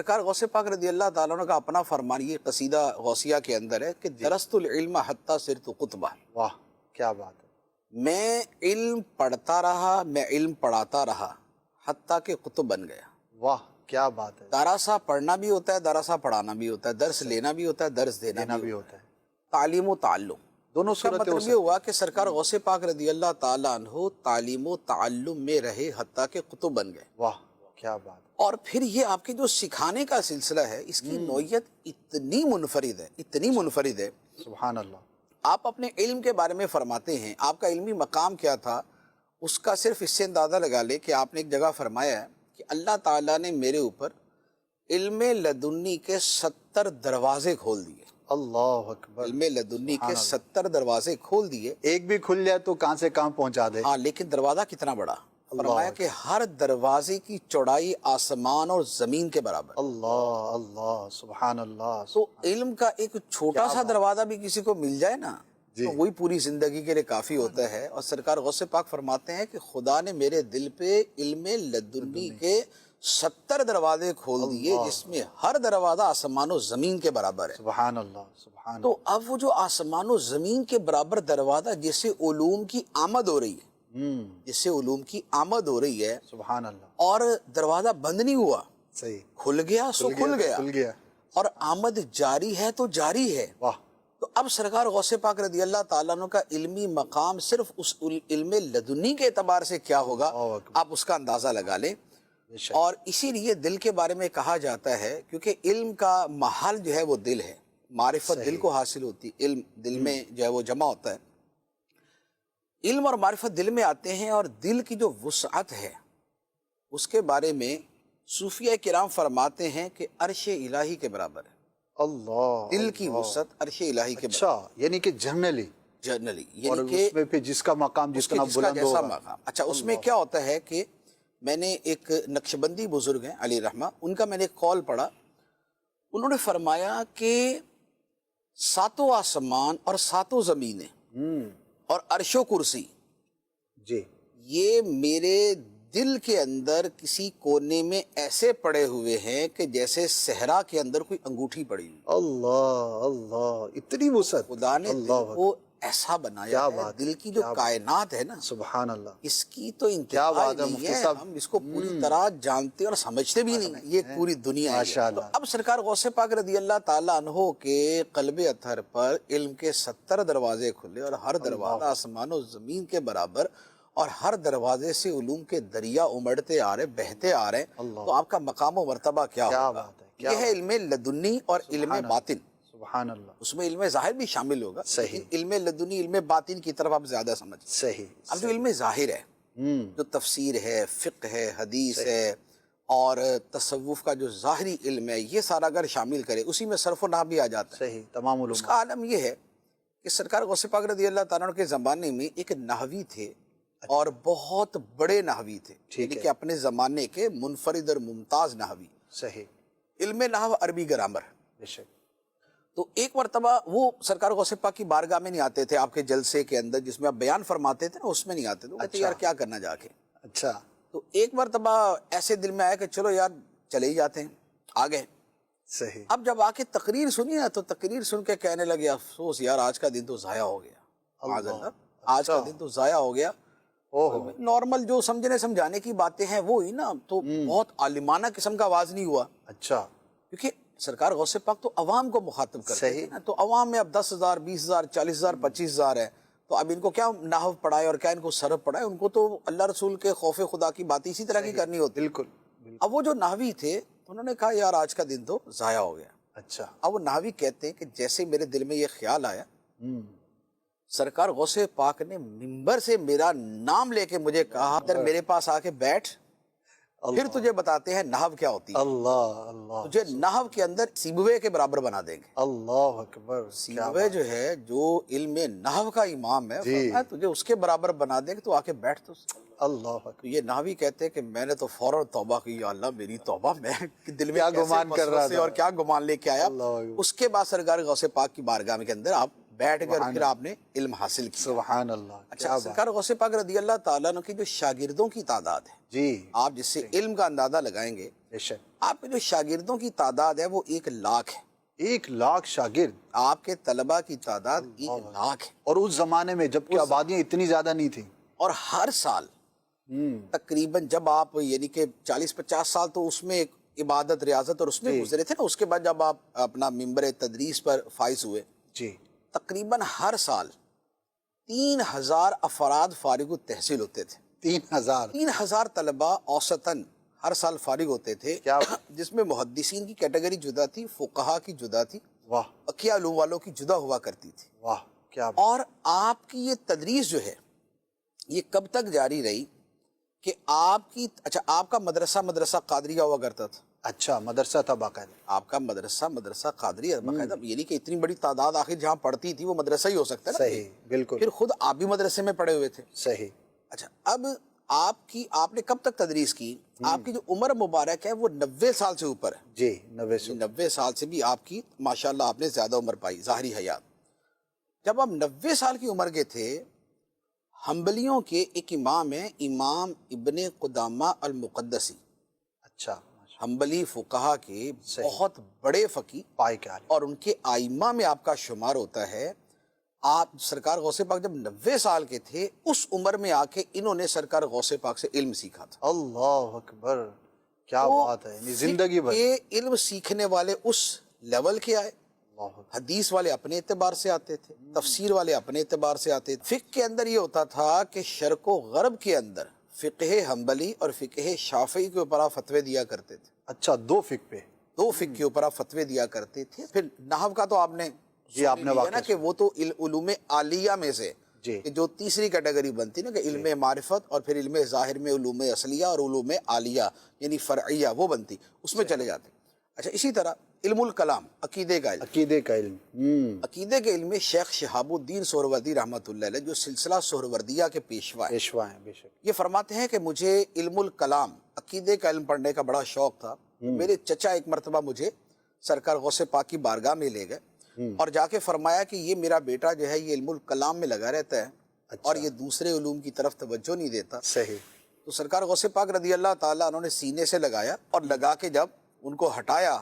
سرکار غوث پاک رضی اللہ تعالیٰ عنہ کا اپنا فرمان یہ قصیدہ غوثیہ کے اندر ہے کہ درست العلم حتی صرت قطبہ، واہ کیا بات ہے. میں علم پڑھتا رہا، میں علم پڑھاتا رہا حتیٰ کہ قطب بن گیا. واہ کیا بات ہے. دراسہ پڑھنا بھی ہوتا ہے، دراسہ پڑھانا بھی ہوتا ہے، درس لینا بھی ہوتا ہے، درس دینا بھی ہوتا ہے. تعلیم و تعلم دونوں اس کا صورتیں مطلب یہ ہوا کہ سرکار غوث پاک رضی اللہ تعالیٰ عنہ تعلیم و تعلم میں رہے حتیٰ کہ قطب بن گئے. واہ کیا بات ہے. اور پھر یہ آپ کے جو سکھانے کا سلسلہ ہے اس کی نوعیت اتنی منفرد ہے، اتنی منفرد ہے. سبحان اللہ. آپ اپنے علم کے بارے میں فرماتے ہیں، آپ کا علمی مقام کیا تھا، اس کا صرف اس سے اندازہ لگا لے کہ آپ نے ایک جگہ فرمایا ہے کہ اللہ تعالیٰ نے میرے اوپر علم لدنی کے 70 دروازے کھول دیے. اللہ اکبر. علم لدنی کے 70 دروازے کھول دیے. ایک بھی کھل جائے تو کہاں سے کہاں پہنچا دے. ہاں، لیکن دروازہ کتنا بڑا؟ فرمایا کہ ہر دروازے کی چوڑائی آسمان اور زمین کے برابر. اللہ اللہ سبحان اللہ. تو علم کا ایک چھوٹا سا دروازہ بھی کسی کو مل جائے نا تو وہی پوری زندگی کے لیے کافی ہوتا ہے. اور سرکار غوث پاک فرماتے ہیں کہ خدا نے میرے دل پہ علم لدنی کے 70 دروازے کھول دیے جس میں ہر دروازہ آسمان و زمین کے برابر ہے. سبحان اللہ سبحان. تو اب وہ جو آسمان و زمین کے برابر دروازہ جس سے علوم کی آمد ہو رہی ہے، جس سے علوم کی آمد ہو رہی ہے، سبحان اللہ. اور دروازہ بند نہیں ہوا، صحیح کھل گیا سو کھل گیا، اور آمد جاری ہے تو جاری ہے. واہ. تو اب سرکار غوث پاک رضی اللہ تعالیٰ عنہ کا علمی مقام صرف اس علم لدنی کے اعتبار سے کیا ہوگا آپ اس کا اندازہ لگا لیں. اور اسی لیے دل کے بارے میں کہا جاتا ہے کیونکہ علم کا محل جو ہے وہ دل ہے، معرفت دل کو حاصل ہوتی، علم دل میں جو ہے وہ جمع ہوتا ہے. علم اور معرفت دل میں آتے ہیں، اور دل کی جو وسعت ہے اس کے بارے میں صوفیہ کرام فرماتے ہیں کہ عرش الہی کے برابر ہے. اللہ. دل کی وسعت عرش الہی کے برابر. اچھا یعنی کہ جنرلی یعنی کہ اس میں پھر جس کا مقام جتنا بلند جیسا ہوگا. مقام. اچھا اس میں کیا ہوتا ہے کہ میں نے ایک نقشبندی بزرگ ہیں علی رحمہ، ان کا میں نے ایک قول پڑھا. انہوں نے فرمایا کہ 7 آسمان اور 7 زمینیں اور عرش و کرسی جی یہ میرے دل کے اندر کسی کونے میں ایسے پڑے ہوئے ہیں کہ جیسے صحرا کے اندر کوئی انگوٹھی پڑی ہوئی. اللہ اللہ اتنی وسعت. خدا نے دل کو ایسا بنایا ہے. دل کی جو کائنات ہے نا سبحان اللہ اس کی تو انتہا نہیں ہے، ہم اس کو پوری طرح جانتے اور سمجھتے بھی نہیں. یہ پوری دنیا ہے. تو اب سرکار غوث پاک رضی اللہ تعالیٰ عنہ کے قلب اطہر پر علم کے 70 دروازے کھلے، اور ہر دروازہ آسمان و زمین کے برابر، اور ہر دروازے سے علوم کے دریا امڑتے آ رہے، بہتے آ رہے. تو آپ کا مقام و مرتبہ کیا ہوگا؟ یہ ہے علم لدنی اور علم باطن. سبحان اللہ. اس میں علم ظاہر بھی شامل ہوگا، صحیح. علم لدنی علم باطن کی طرف آپ زیادہ سمجھ. صحیح. اب جو علم ظاہر ہے، جو تفسیر ہے، فقہ ہے، حدیث ہے، اور تصوف کا جو ظاہری علم ہے، یہ سارا اگر شامل کرے اسی میں صرف و نحو بھی آ جاتا ہے. صحیح. تمام علوم. اس کا عالم یہ ہے کہ سرکار غوث پاک رضی اللہ تعالیٰ عنہ کے زمانے میں ایک نحوی تھے، اور بہت بڑے نحوی تھے، یعنی کہ اپنے زمانے کے منفرد اور ممتاز نحوی. صحیح. علم نحو عربی گرامر. بے شک. تو ایک مرتبہ وہ سرکار غوث پاک کی بارگاہ میں نہیں آتے تھے، آپ کے جلسے کے اندر جس میں آپ بیان فرماتے تھے نا اس میں نہیں آتے تھے. کہتے یار کیا کرنا جا کے. اچھا. تو ایک مرتبہ ایسے دل میں آیا کہ چلو یار چلے ہی جاتے ہیں، آ گئے. صحیح. اب جب آ کے تقریر سنی نا تو تقریر سن کے کہنے لگے افسوس یار آج کا دن تو ضائع ہو گیا. آج کا دن تو ضائع ہو گیا. نارمل جو سمجھنے سمجھانے کی باتیں ہیں وہ ہی نا، تو بہت عالمانہ قسم کا آواز نہیں ہوا. اچھا. کیونکہ سرکار غوث پاک تو عوام کو مخاطب کرتے ہیں نا، تو عوام میں اب 10,000 20,000 40,000 25,000 ہے. تو اب ان کو کیا نحو پڑھائے اور کیا ان کو صرف پڑھائے، ان کو تو اللہ رسول کے خوف خدا کی بات اسی طرح کی کرنی ہوتی. بالکل. اب وہ جو نحوی تھے انہوں نے کہا یار آج کا دن تو ضائع ہو گیا. اچھا. اب وہ نحوی کہتے ہیں کہ جیسے میرے دل میں یہ خیال آیا، سرکار غوث پاک نے منبر سے میرا نام لے کے مجھے کہا ادھر میرے پاس آ کے بیٹھ، پھر تجھے بتاتے ہیں نحو کیا ہوتی ہے. اللہ اللہ. تجھے نحو کے اندر سیبوے کے برابر بنا دیں گے. اللہ اکبر. سیبوے جو ہے جو علم نحو کا امام ہے، فرمایا تجھے اس کے برابر بنا دیں گے، تو آ کے بیٹھ. تو اللہ اکبر. یہ نحوی کہتے ہیں کہ میں نے تو فوراً توبہ کی، یا اللہ میری توبہ، میں دل میں کیا گمان کر رہا تھا اور کیا گمان لے کے آیا. اس کے بعد سرکار غوث پاک کی بارگاہ کے اندر آپ بیٹھ گئے اور پھر آپ نے علم حاصل کیا. سبحان اللہ. اچھا سرکار غوث پاک رضی اللہ تعالیٰ عنہ کی جو شاگردوں کی تعداد ہے جی آپ جس سے علم کا اندازہ لگائیں گے, بے شک. آپ کے جو شاگردوں کی تعداد ہے وہ 1,00,000 ہے. 1,00,000 شاگرد. آپ کے طلبہ کی تعداد 1,00,000 ہے. اور اس زمانے میں جب کہ آبادیاں اتنی زیادہ نہیں تھیں. اور ہر سال تقریباً جب آپ یعنی کہ 40-50 سال تو اس میں ایک عبادت ریاضت اور اس میں گزرے تھے نا, اس کے بعد جب آپ اپنا ممبر تدریس پر فائز ہوئے, جی تقریباً ہر سال 3,000 افراد فارغ التحصیل ہوتے تھے. 3,000 طلبہ اوسطاً ہر سال فارغ ہوتے تھے, جس میں محدثین کی کیٹیگری جدا تھی, فقہا کی جدا تھی, واہ عقیہ علوم والوں کی جدا ہوا کرتی تھی. واہ کیا اور آپ کی یہ تدریس جو ہے یہ کب تک جاری رہی کہ آپ کی اچھا آپ کا مدرسہ قادریہ ہوا کرتا تھا. اچھا مدرسہ تھا باقاعدہ. آپ کا مدرسہ قادریہ باقاعدہ, یعنی کہ اتنی بڑی تعداد آخر جہاں پڑھتی تھی وہ مدرسہ ہی ہو سکتا ہے نا. صحیح بالکل پھر خود آپ بھی مدرسے میں پڑھے ہوئے تھے. صحیح. اچھا اب آپ نے کب تک تدریس کی؟ آپ کی جو عمر مبارک ہے وہ 90 سال سے اوپر ہے. جی 90 سال سے بھی آپ کی ماشاءاللہ آپ نے زیادہ عمر پائی, ظاہری حیات. جب آپ 90 سال کی عمر کے تھے, حنبلیوں کے ایک امام ہیں, امام ابن قدامہ المقدسی. اچھا حنبلی فقہا کے بہت بڑے فقی پائے کیا اور ان کے ائمہ میں آپ کا شمار ہوتا ہے. آپ سرکار غوث پاک جب 90 سال کے تھے اس عمر میں آ کے انہوں نے سرکار غوث پاک سے علم سیکھا تھا. اللہ اکبر کیا بات ہے. یعنی زندگی بھر یہ علم سیکھنے والے اس لیول کے آئے. حدیث والے اپنے اعتبار سے آتے تھے, تفسیر والے اپنے اعتبار سے آتے تھے. فقہ کے اندر یہ ہوتا تھا کہ شرق و غرب کے اندر فقہ حنبلی اور فقہ شافعی کے اوپر آپ فتوے دیا کرتے تھے. اچھا دو فقہ کے اوپر آپ فتوے دیا کرتے تھے. پھر نحو کا تو آپ نے جی آپ نے نا کہ وہ تو علوم عالیہ میں سے جی کہ جو تیسری کیٹیگری بنتی نا کہ علم معرفت اور پھر علم ظاہر میں علوم اصلیہ اور علوم عالیہ یعنی فرعیہ وہ بنتی, اس میں چلے جاتے. اچھا اسی طرح علم الکلام عقیدے کا علم, عقیدے کے علم میں شیخ شہاب الدین سہروردی رحمۃ اللہ علیہ جو سلسلہ سہروردیہ کے پیشوا ہیں بے شک, یہ فرماتے ہیں کہ مجھے علم الکلام عقیدے کا علم پڑھنے کا بڑا شوق تھا. میرے چچا ایک مرتبہ مجھے سرکار غوث پاک کی بارگاہ میں لے گئے اور جا کے فرمایا کہ یہ میرا بیٹا جو ہے یہ علم الکلام میں لگا رہتا ہے اور یہ دوسرے علوم کی طرف توجہ نہیں دیتا. صحیح. تو سرکار غوث پاک رضی اللہ تعالیٰ انہوں نے سینے سے لگایا اور لگا کے جب ان کو ہٹایا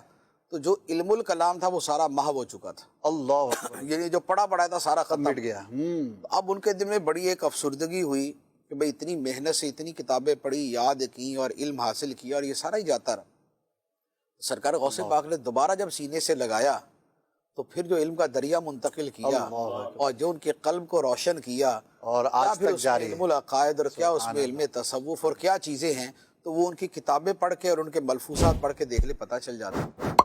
تو جو علم الکلام تھا وہ سارا محو ہو چکا تھا. اللہ اکبر. یعنی جو پڑھا پڑھا تھا سارا ختم مٹ گیا. اب ان کے دل میں بڑی ایک افسردگی ہوئی کہ بھئی اتنی محنت سے اتنی کتابیں پڑھی, یاد کی اور علم حاصل کیا اور یہ سارا ہی جاتا رہا. سرکار غوث پاک نے دوبارہ جب سینے سے لگایا تو پھر جو علم کا دریا منتقل کیا اور جو ان کے قلب کو روشن کیا اور آج تک جاری ہے. علم العقائد اور کیا اس میں علم تصوف اور کیا چیزیں ہیں, تو وہ ان کی کتابیں پڑھ کے اور ان کے ملفوظات پڑھ کے دیکھ لے پتہ چل جاتا.